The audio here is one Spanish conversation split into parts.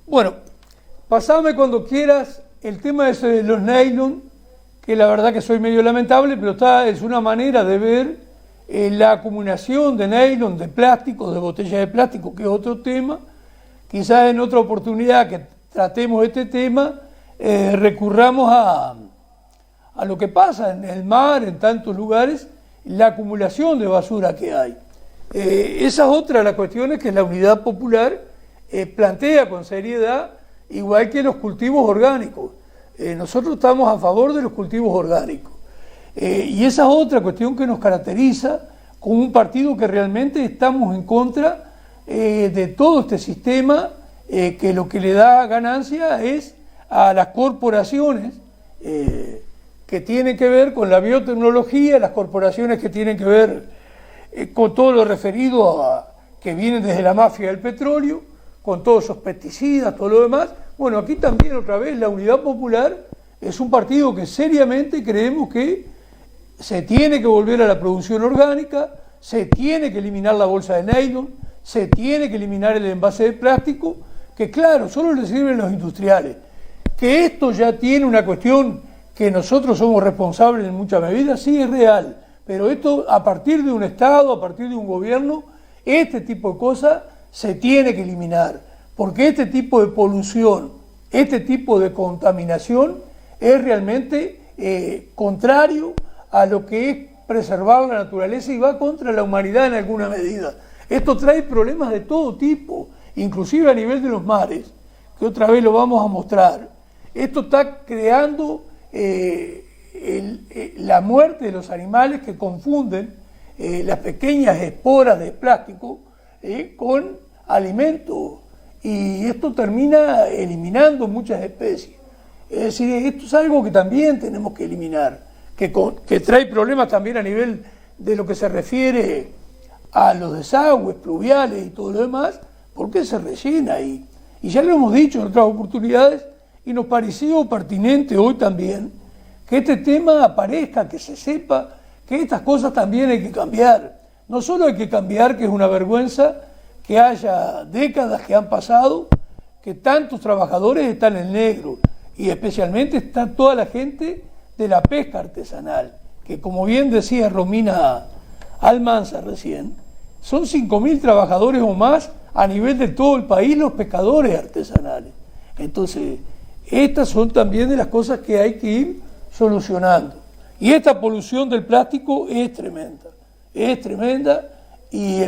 Bueno, pasame cuando quieras el tema ese de los nylon, que la verdad que soy medio lamentable, pero es una manera de ver la acumulación de nylon, de plástico, de botellas de plástico, que es otro tema. Quizás en otra oportunidad que tratemos este tema, recurramos a lo que pasa en el mar, en tantos lugares, la acumulación de basura que hay. Esa es otra de las cuestiones que la Unidad Popular plantea con seriedad, igual que los cultivos orgánicos. Nosotros estamos a favor de los cultivos orgánicos. Y esa es otra cuestión que nos caracteriza como un partido que realmente estamos en contra de todo este sistema que lo que le da ganancia es a las corporaciones que tienen que ver con la biotecnología, las corporaciones que tienen que ver con todo lo referido a que vienen desde la mafia del petróleo, con todos esos pesticidas, todo lo demás. Bueno, aquí también otra vez la Unidad Popular es un partido que seriamente creemos que se tiene que volver a la producción orgánica, se tiene que eliminar la bolsa de nylon, se tiene que eliminar el envase de plástico, que claro, solo le sirven los industriales. Que esto ya tiene una cuestión que nosotros somos responsables en muchas medidas, sí es real, pero esto a partir de un Estado, a partir de un gobierno, este tipo de cosas se tiene que eliminar, porque este tipo de polución, este tipo de contaminación es realmente contrario a lo que es preservar la naturaleza y va contra la humanidad en alguna medida. Esto trae problemas de todo tipo, inclusive a nivel de los mares, que otra vez lo vamos a mostrar. Esto está creando la muerte de los animales que confunden las pequeñas esporas de plástico con alimentos, y esto termina eliminando muchas especies. Es decir, esto es algo que también tenemos que eliminar, que trae problemas también a nivel de lo que se refiere a los desagües pluviales y todo lo demás, porque se rellena ahí. Y ya lo hemos dicho en otras oportunidades, y nos pareció pertinente hoy también que este tema aparezca, que se sepa que estas cosas también hay que cambiar. No solo hay que cambiar, que es una vergüenza que haya décadas que han pasado, que tantos trabajadores están en negro, y especialmente está toda la gente de la pesca artesanal, que como bien decía Romina Almanza recién, son 5.000 trabajadores o más a nivel de todo el país los pescadores artesanales. Entonces, estas son también de las cosas que hay que ir solucionando. Y esta polución del plástico es tremenda, y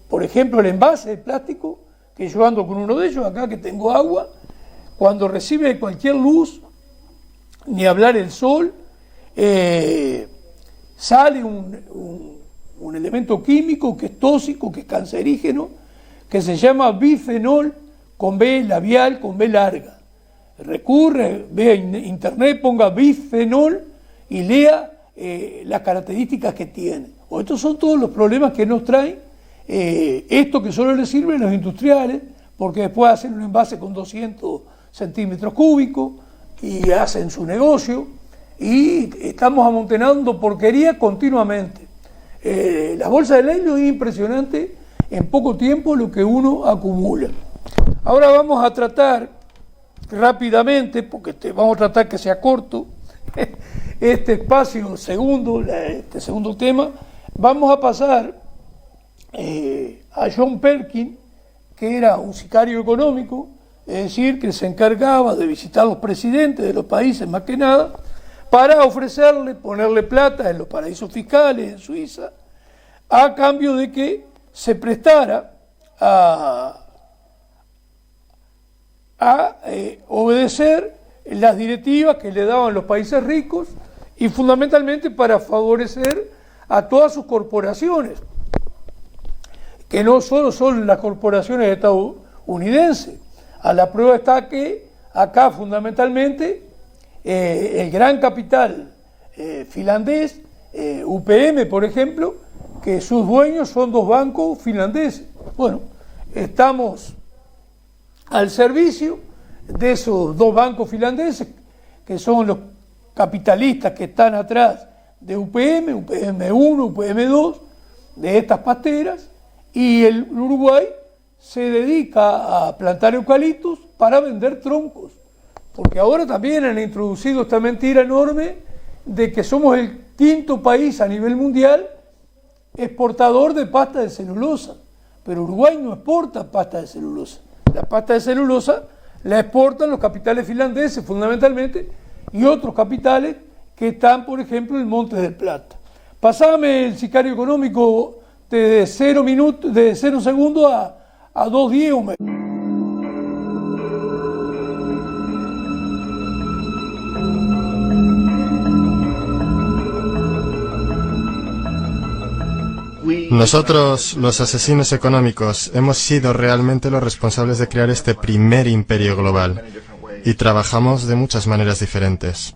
por ejemplo, el envase de plástico, que yo ando con uno de ellos acá, que tengo agua, cuando recibe cualquier luz, ni hablar el sol, sale un elemento químico que es tóxico, que es cancerígeno, que se llama bifenol, con B labial, con B larga. Recurre, vea en internet, ponga bifenol y lea las características que tiene. O estos son todos los problemas que nos traen esto, que solo le sirve a los industriales, porque después hacen un envase con 200 centímetros cúbicos y hacen su negocio, y estamos amontonando porquería continuamente. La bolsa de nylon es impresionante en poco tiempo lo que uno acumula. Ahora vamos a tratar rápidamente, porque vamos a tratar que sea corto, este espacio segundo, este segundo tema. Vamos a pasar a John Perkins, que era un sicario económico, es decir, que se encargaba de visitar los presidentes de los países más que nada, para ofrecerle, ponerle plata en los paraísos fiscales, en Suiza, a cambio de que se prestara a obedecer las directivas que le daban los países ricos, y fundamentalmente para favorecer a todas sus corporaciones, que no solo son las corporaciones estadounidenses. A la prueba está que acá fundamentalmente el gran capital finlandés, UPM por ejemplo, que sus dueños son dos bancos finlandeses. Bueno, estamos al servicio de esos dos bancos finlandeses, que son los capitalistas que están atrás de UPM, UPM 1, UPM 2, de estas pasteras, y el Uruguay se dedica a plantar eucaliptos para vender troncos. Porque ahora también han introducido esta mentira enorme de que somos el quinto país a nivel mundial exportador de pasta de celulosa. Pero Uruguay no exporta pasta de celulosa. La pasta de celulosa la exportan los capitales finlandeses fundamentalmente y otros capitales que están, por ejemplo, en Montes del Plata. Pasame el sicario económico de 0 segundos a 2:10. Nosotros, los asesinos económicos, hemos sido realmente los responsables de crear este primer imperio global y trabajamos de muchas maneras diferentes.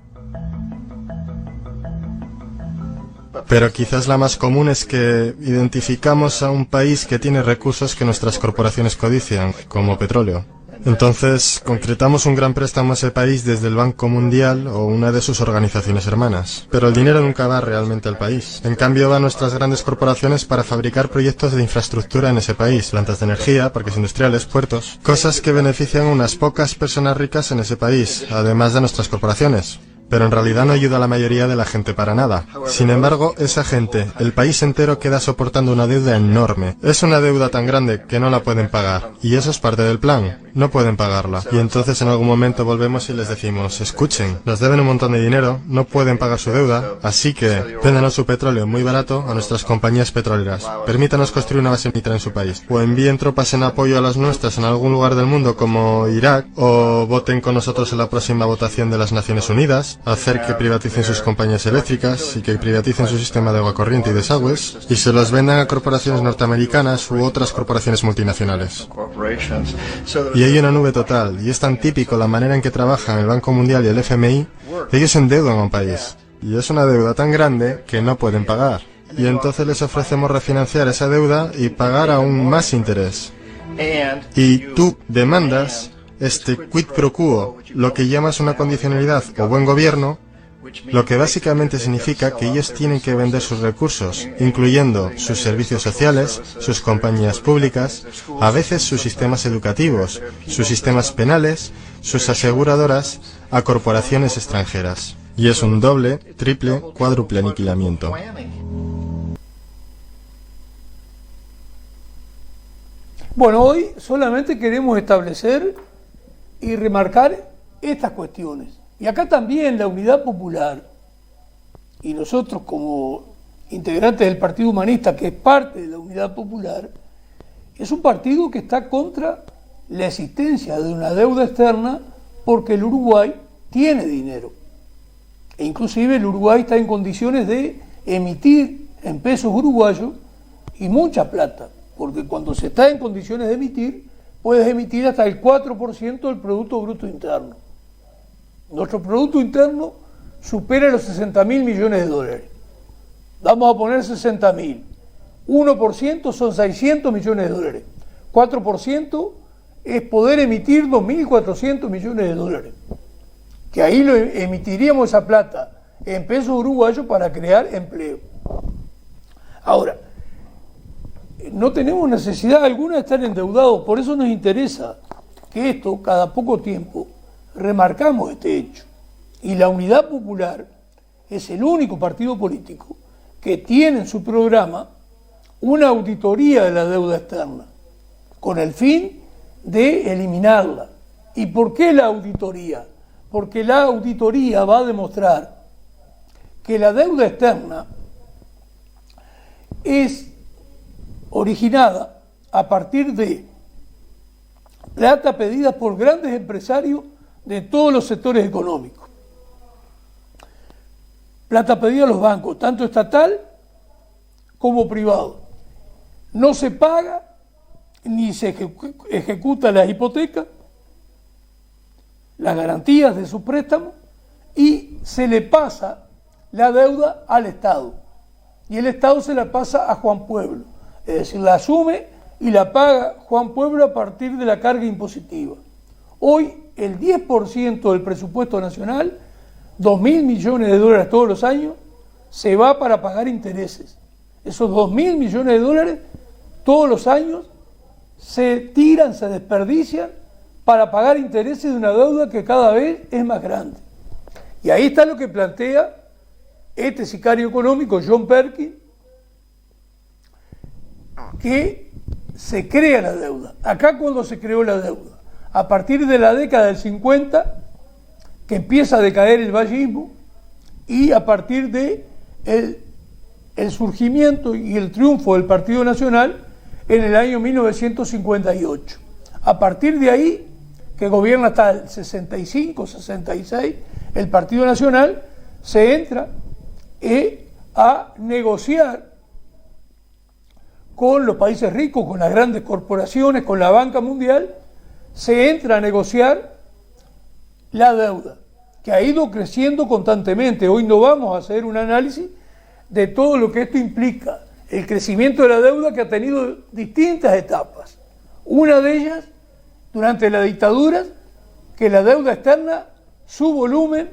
Pero quizás la más común es que identificamos a un país que tiene recursos que nuestras corporaciones codician, como petróleo. Entonces, concretamos un gran préstamo a ese país desde el Banco Mundial o una de sus organizaciones hermanas. Pero el dinero nunca va realmente al país. En cambio, va a nuestras grandes corporaciones para fabricar proyectos de infraestructura en ese país, plantas de energía, parques industriales, puertos, cosas que benefician a unas pocas personas ricas en ese país, además de nuestras corporaciones. Pero en realidad no ayuda a la mayoría de la gente para nada. Sin embargo, esa gente, el país entero queda soportando una deuda enorme. Es una deuda tan grande que no la pueden pagar. Y eso es parte del plan. No pueden pagarla. Y entonces en algún momento volvemos y les decimos, escuchen, nos deben un montón de dinero, no pueden pagar su deuda, así que véndanos su petróleo muy barato a nuestras compañías petroleras. Permítanos construir una base militar en su país. O envíen tropas en apoyo a las nuestras en algún lugar del mundo como Irak, o voten con nosotros en la próxima votación de las Naciones Unidas, hacer que privaticen sus compañías eléctricas y que privaticen su sistema de agua corriente y desagües, y se los vendan a corporaciones norteamericanas u otras corporaciones multinacionales. Y hay una nube total, y es tan típico la manera en que trabajan el Banco Mundial y el FMI, ellos endeudan a un país. Y es una deuda tan grande que no pueden pagar. Y entonces les ofrecemos refinanciar esa deuda y pagar aún más interés. Y tú demandas este quid pro quo, lo que llamas una condicionalidad o buen gobierno, lo que básicamente significa que ellos tienen que vender sus recursos, incluyendo sus servicios sociales, sus compañías públicas, a veces sus sistemas educativos, sus sistemas penales, sus aseguradoras, a corporaciones extranjeras. Y es un doble, triple, cuádruple aniquilamiento. Bueno, hoy solamente queremos establecer y remarcar estas cuestiones. Y acá también la Unidad Popular, y nosotros como integrantes del Partido Humanista, que es parte de la Unidad Popular, es un partido que está contra la existencia de una deuda externa porque el Uruguay tiene dinero. E inclusive el Uruguay está en condiciones de emitir en pesos uruguayos y mucha plata, porque cuando se está en condiciones de emitir, puedes emitir hasta el 4% del Producto Bruto Interno. Nuestro Producto Interno supera los 60.000 millones de dólares. Vamos a poner 60.000. 1% son 600 millones de dólares. 4% es poder emitir 2.400 millones de dólares. Que ahí lo emitiríamos esa plata en pesos uruguayos para crear empleo. Ahora, no tenemos necesidad alguna de estar endeudados, por eso nos interesa que esto, cada poco tiempo, remarcamos este hecho. Y la Unidad Popular es el único partido político que tiene en su programa una auditoría de la deuda externa, con el fin de eliminarla. ¿Y por qué la auditoría? Porque la auditoría va a demostrar que la deuda externa es originada a partir de plata pedida por grandes empresarios de todos los sectores económicos. Plata pedida a los bancos, tanto estatal como privado. No se paga ni se ejecuta las hipotecas, las garantías de sus préstamos, y se le pasa la deuda al Estado. Y el Estado se la pasa a Juan Pueblo. Es decir, la asume y la paga Juan Pueblo a partir de la carga impositiva. Hoy el 10% del presupuesto nacional, 2.000 millones de dólares todos los años, se va para pagar intereses. Esos 2.000 millones de dólares todos los años se tiran, se desperdician para pagar intereses de una deuda que cada vez es más grande. Y ahí está lo que plantea este sicario económico, John Perkins, que se crea la deuda. Acá cuando se creó la deuda, a partir de la década del 50, que empieza a decaer el vallismo, y a partir de el surgimiento y el triunfo del Partido Nacional en el año 1958. A partir de ahí, que gobierna hasta el 65, 66, el Partido Nacional, se entra a negociar con los países ricos, con las grandes corporaciones, con la banca mundial, se entra a negociar la deuda, que ha ido creciendo constantemente. Hoy no vamos a hacer un análisis de todo lo que esto implica, el crecimiento de la deuda, que ha tenido distintas etapas. Una de ellas, durante la dictadura, que la deuda externa, su volumen,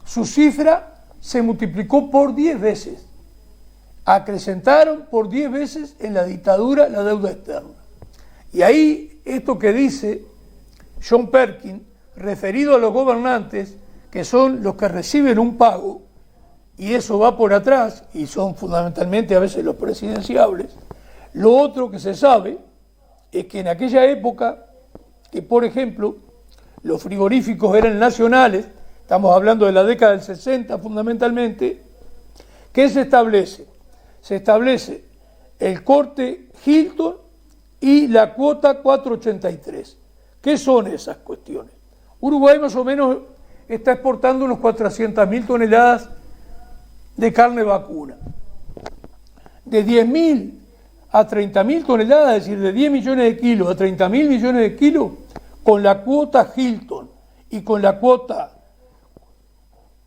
su cifra, se multiplicó por 10 veces. Acrecentaron por 10 veces en la dictadura la deuda externa. Y ahí, esto que dice John Perkins, referido a los gobernantes, que son los que reciben un pago, y eso va por atrás, y son fundamentalmente a veces los presidenciables. Lo otro que se sabe es que en aquella época, que por ejemplo, los frigoríficos eran nacionales, estamos hablando de la década del 60 fundamentalmente, ¿qué se establece? Se establece el corte Hilton y la cuota 483. ¿Qué son esas cuestiones? Uruguay más o menos está exportando unos 400.000 toneladas de carne vacuna. De 10.000 a 30.000 toneladas, es decir, de 10 millones de kilos a 30.000 millones de kilos, con la cuota Hilton y con la cuota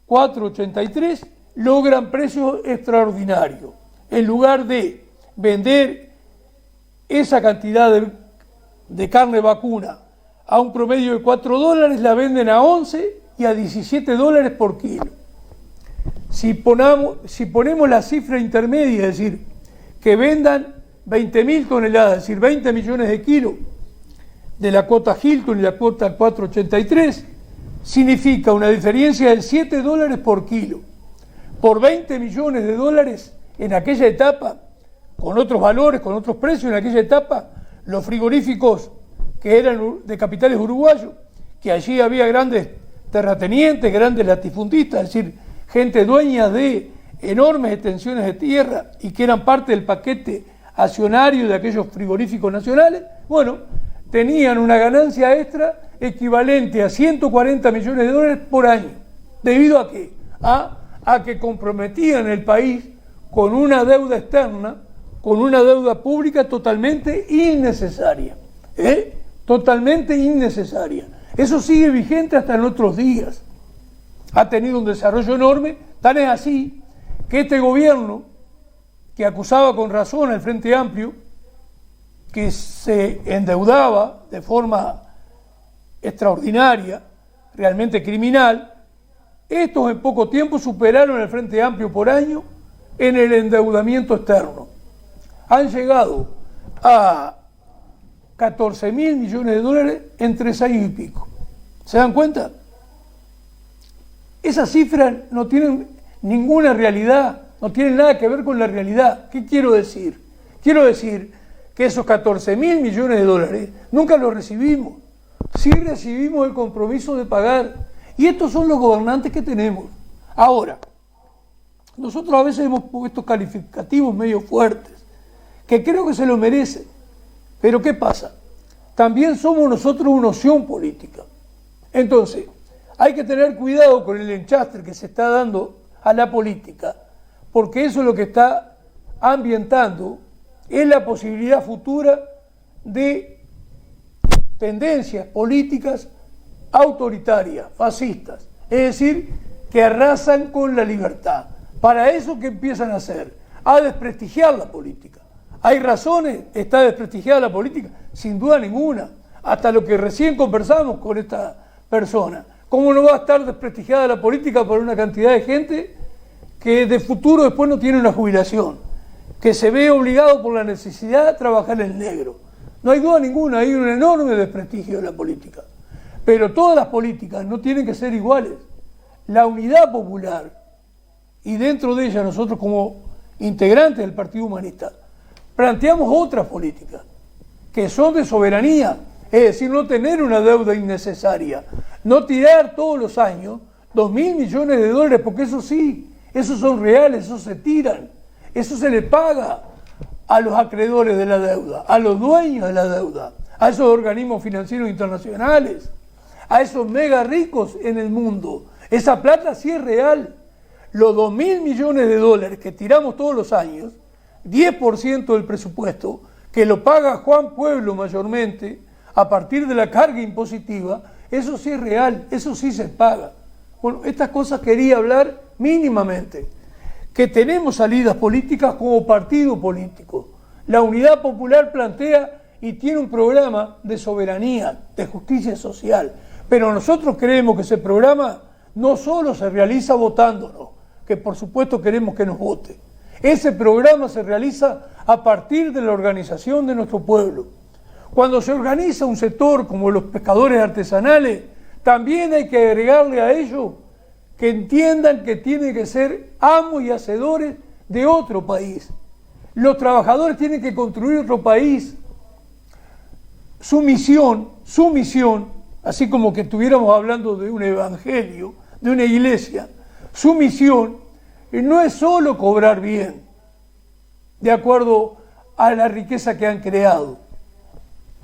483, logran precios extraordinarios. En lugar de vender esa cantidad de carne vacuna a un promedio de $4, la venden a 11 y a 17 dólares por kilo. Si ponemos la cifra intermedia, es decir, que vendan 20.000 toneladas, es decir, 20 millones de kilos de la cuota Hilton y la cuota 483, significa una diferencia de 7 dólares por kilo. Por 20 millones de dólares en aquella etapa, con otros valores, con otros precios en aquella etapa, los frigoríficos que eran de capitales uruguayos, que allí había grandes terratenientes, grandes latifundistas, es decir, gente dueña de enormes extensiones de tierra y que eran parte del paquete accionario de aquellos frigoríficos nacionales, bueno, tenían una ganancia extra equivalente a 140 millones de dólares por año. ¿Debido a qué? A que comprometían el país con una deuda externa, con una deuda pública totalmente innecesaria. Totalmente innecesaria. Eso sigue vigente hasta en otros días. Ha tenido un desarrollo enorme, tan es así que este gobierno, que acusaba con razón al Frente Amplio, que se endeudaba de forma extraordinaria, realmente criminal, estos en poco tiempo superaron al Frente Amplio por año en el endeudamiento externo. Han llegado a 14.000 millones de dólares en 3 años y pico. ¿Se dan cuenta? Esas cifras no tienen ninguna realidad, no tienen nada que ver con la realidad. ¿Qué quiero decir? Quiero decir que esos 14.000 millones de dólares nunca los recibimos. Sí recibimos el compromiso de pagar. Y estos son los gobernantes que tenemos. Ahora, nosotros a veces hemos puesto calificativos medio fuertes, que creo que se lo merecen. Pero ¿qué pasa? También somos nosotros una opción política. Entonces, hay que tener cuidado con el enchastre que se está dando a la política, porque eso es lo que está ambientando es la posibilidad futura de tendencias políticas autoritarias, fascistas, es decir, que arrasan con la libertad. Para eso, ¿qué empiezan a hacer? A desprestigiar la política. ¿Hay razones? ¿Está desprestigiada la política? Sin duda ninguna. Hasta lo que recién conversamos con esta persona. ¿Cómo no va a estar desprestigiada la política por una cantidad de gente que de futuro después no tiene una jubilación? Que se ve obligado por la necesidad de trabajar en negro. No hay duda ninguna, hay un enorme desprestigio de la política. Pero todas las políticas no tienen que ser iguales. La unidad popular, y dentro de ella nosotros como integrantes del Partido Humanista, planteamos otras políticas que son de soberanía, es decir, no tener una deuda innecesaria, no tirar todos los años 2.000 millones de dólares, porque eso sí, esos son reales, esos se tiran, eso se le paga a los acreedores de la deuda, a los dueños de la deuda, a esos organismos financieros internacionales, a esos mega ricos en el mundo. Esa plata sí es real. Los 2.000 millones de dólares que tiramos todos los años, 10% del presupuesto, que lo paga Juan Pueblo mayormente, a partir de la carga impositiva, eso sí es real, eso sí se paga. Bueno, estas cosas quería hablar mínimamente. Que tenemos salidas políticas como partido político. La Unidad Popular plantea y tiene un programa de soberanía, de justicia social, pero nosotros creemos que ese programa no solo se realiza votándonos, que por supuesto queremos que nos vote. Ese programa se realiza a partir de la organización de nuestro pueblo. Cuando se organiza un sector como los pescadores artesanales, también hay que agregarle a ello que entiendan que tienen que ser amos y hacedores de otro país. Los trabajadores tienen que construir otro país. Su misión, así como que estuviéramos hablando de un evangelio, de una iglesia, su misión no es solo cobrar bien, de acuerdo a la riqueza que han creado,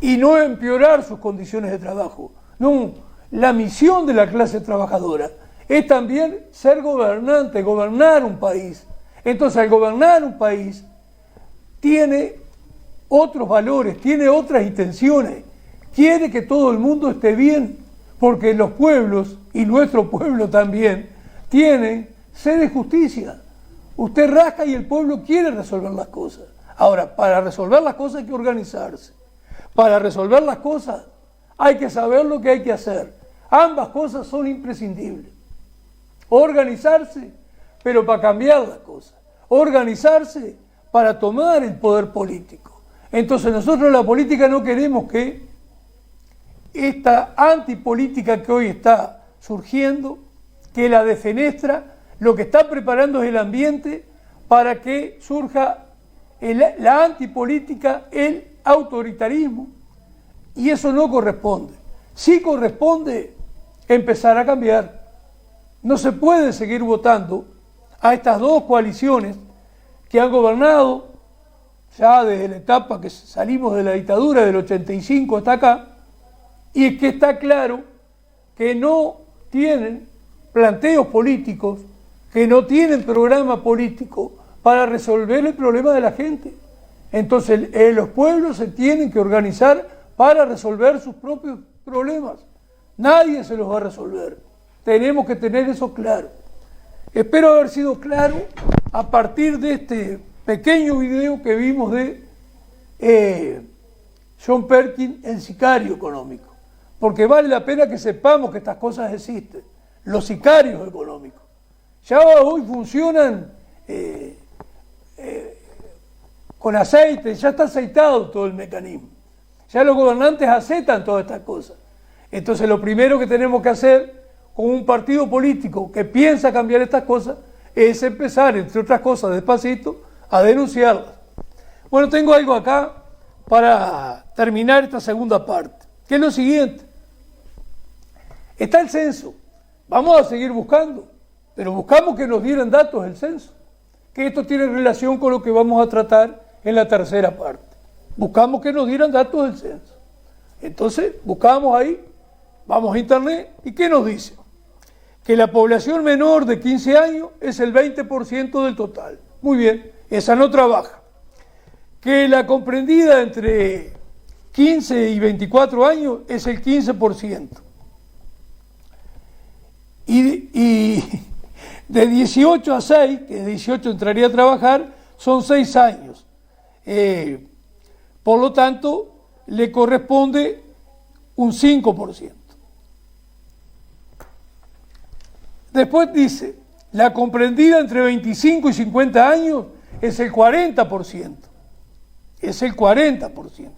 y no empeorar sus condiciones de trabajo. No, la misión de la clase trabajadora es también ser gobernante, gobernar un país. Entonces, al gobernar un país, tiene otros valores, tiene otras intenciones, quiere que todo el mundo esté bien, porque los pueblos, y nuestro pueblo también, tienen sed de justicia. Usted rasca y el pueblo quiere resolver las cosas. Ahora, para resolver las cosas hay que organizarse. Para resolver las cosas hay que saber lo que hay que hacer. Ambas cosas son imprescindibles. Organizarse, pero para cambiar las cosas. Organizarse para tomar el poder político. Entonces nosotros en la política no queremos que esta antipolítica que hoy está surgiendo, que la defenestra, lo que está preparando es el ambiente para que surja la antipolítica, el autoritarismo, y eso no corresponde. Sí corresponde empezar a cambiar. No se puede seguir votando a estas dos coaliciones que han gobernado ya desde la etapa que salimos de la dictadura del 85 hasta acá, y es que está claro que no tienen planteos políticos, que no tienen programa político para resolver el problema de la gente. Entonces los pueblos se tienen que organizar para resolver sus propios problemas. Nadie se los va a resolver. Tenemos que tener eso claro. Espero haber sido claro a partir de este pequeño video que vimos de John Perkins, el sicario económico. Porque vale la pena que sepamos que estas cosas existen. Los sicarios económicos. Ya hoy funcionan con aceite, ya está aceitado todo el mecanismo. Ya los gobernantes aceptan todas estas cosas. Entonces lo primero que tenemos que hacer con un partido político que piensa cambiar estas cosas es empezar, entre otras cosas, despacito, a denunciarlas. Bueno, tengo algo acá para terminar esta segunda parte, que es lo siguiente. Está el censo. Vamos a seguir buscando, pero buscamos que nos dieran datos del censo, que esto tiene relación con lo que vamos a tratar en la tercera parte. Buscamos que nos dieran datos del censo. Entonces, buscamos ahí, vamos a internet, ¿y qué nos dice? Que la población menor de 15 años es el 20% del total. Muy bien, esa no trabaja. Que la comprendida entre 15 y 24 años es el 15%. Y de 18 a 6, que de 18 entraría a trabajar, son 6 años. Por lo tanto, le corresponde un 5%. Después dice, la comprendida entre 25 y 50 años es el 40%. Es el 40%.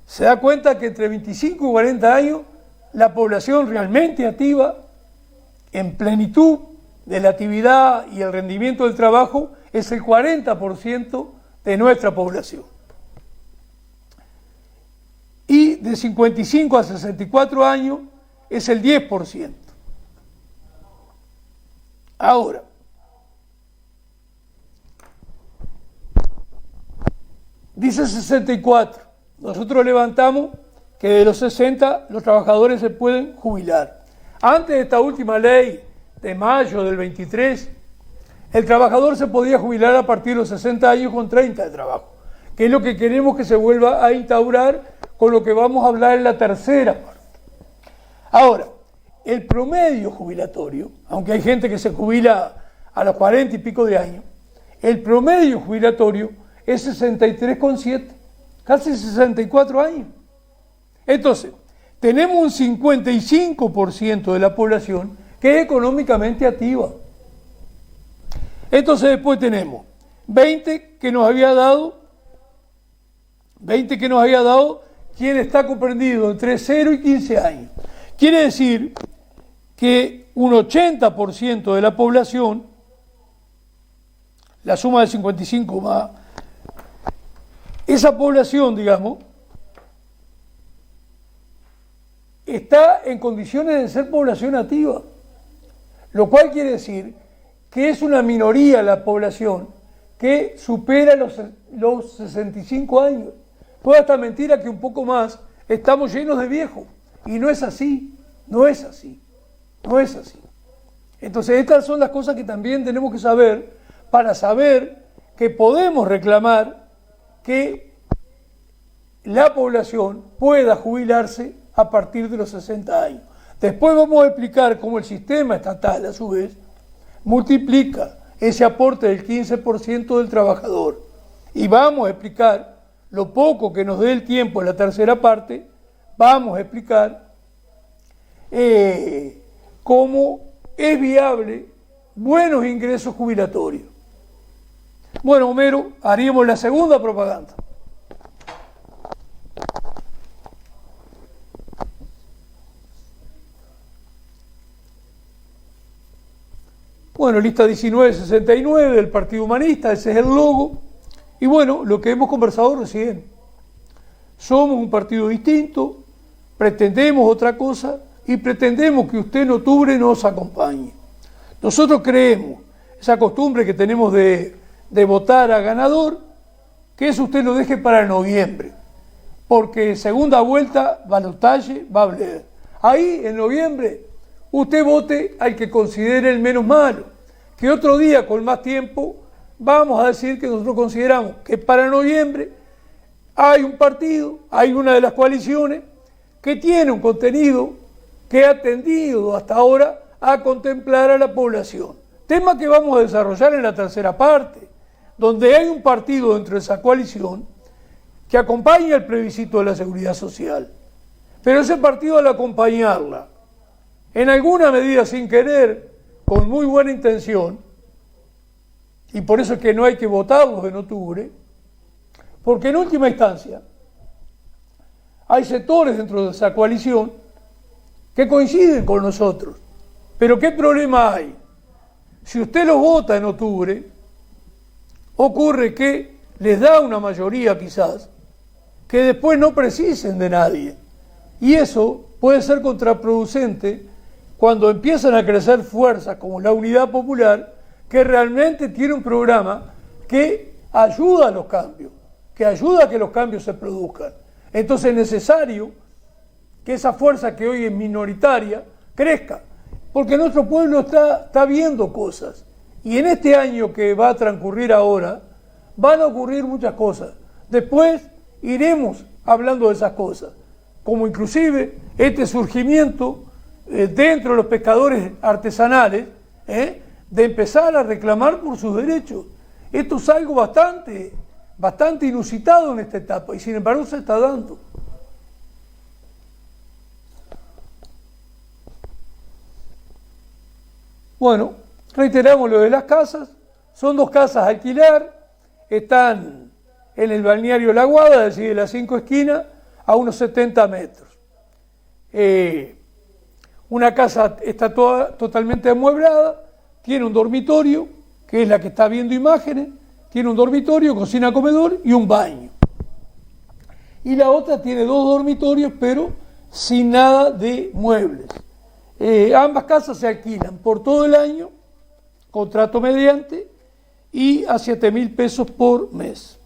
se da cuenta que entre 25 y 40 años la población realmente activa, en plenitud de la actividad y el rendimiento del trabajo, es el 40% de nuestra población. Y de 55 a 64 años es el 10%. Ahora, dice 64. Nosotros levantamos que de los 60 los trabajadores se pueden jubilar. Antes de esta última ley de mayo del 23, el trabajador se podía jubilar a partir de los 60 años con 30 de trabajo, que es lo que queremos que se vuelva a instaurar con lo que vamos a hablar en la tercera parte. Ahora, el promedio jubilatorio, aunque hay gente que se jubila a los 40 y pico de años, el promedio jubilatorio es 63,7, casi 64 años. Entonces, tenemos un 55% de la población que es económicamente activa. Entonces después tenemos 20 que nos había dado quien está comprendido entre 0 y 15 años. Quiere decir que un 80% de la población, la suma del 55 más, esa población, digamos, está en condiciones de ser población activa, lo cual quiere decir que es una minoría la población que supera los 65 años. Puede hasta mentira que un poco más estamos llenos de viejos, y no es así, no es así, no es así. Entonces estas son las cosas que también tenemos que saber para saber que podemos reclamar que la población pueda jubilarse a partir de los 60 años. Después vamos a explicar cómo el sistema estatal, a su vez, multiplica ese aporte del 15% del trabajador. Y vamos a explicar, lo poco que nos dé el tiempo en la tercera parte, vamos a explicar cómo es viable buenos ingresos jubilatorios. Bueno, Homero, haríamos la segunda propaganda. Bueno, lista 1969 del Partido Humanista, ese es el logo. Y bueno, lo que hemos conversado recién. Somos un partido distinto, pretendemos otra cosa y pretendemos que usted en octubre nos acompañe. Nosotros creemos, esa costumbre que tenemos de votar a ganador, que eso usted lo deje para noviembre, porque segunda vuelta, balotaje, va a hablar. Ahí, en noviembre, usted vote al que considere el menos malo, que otro día, con más tiempo, vamos a decir que nosotros consideramos que para noviembre hay un partido, hay una de las coaliciones, que tiene un contenido que ha tendido hasta ahora a contemplar a la población. Tema que vamos a desarrollar en la tercera parte, donde hay un partido dentro de esa coalición que acompaña el plebiscito de la seguridad social. Pero ese partido, al acompañarla, en alguna medida sin querer, con muy buena intención, y por eso es que no hay que votarlos en octubre, porque en última instancia hay sectores dentro de esa coalición que coinciden con nosotros. Pero ¿qué problema hay? Si usted los vota en octubre, ocurre que les da una mayoría quizás, que después no precisen de nadie. Y eso puede ser contraproducente cuando empiezan a crecer fuerzas como la Unidad Popular, que realmente tiene un programa que ayuda a los cambios, que ayuda a que los cambios se produzcan. Entonces es necesario que esa fuerza que hoy es minoritaria crezca, porque nuestro pueblo está viendo cosas. Y en este año que va a transcurrir ahora, van a ocurrir muchas cosas. Después iremos hablando de esas cosas, como inclusive este surgimiento dentro de los pescadores artesanales, de empezar a reclamar por sus derechos. Esto es algo bastante inusitado en esta etapa y sin embargo se está dando. Bueno, reiteramos lo de las casas. Son 2 casas a alquilar, están en el balneario La Guada, es decir, de las 5 esquinas, a unos 70 metros. Una casa está totalmente amueblada, tiene un dormitorio, que es la que está viendo imágenes, tiene un dormitorio, cocina, comedor y un baño. Y la otra tiene 2 dormitorios, pero sin nada de muebles. Ambas casas se alquilan por todo el año, contrato mediante, y a 7.000 pesos por mes.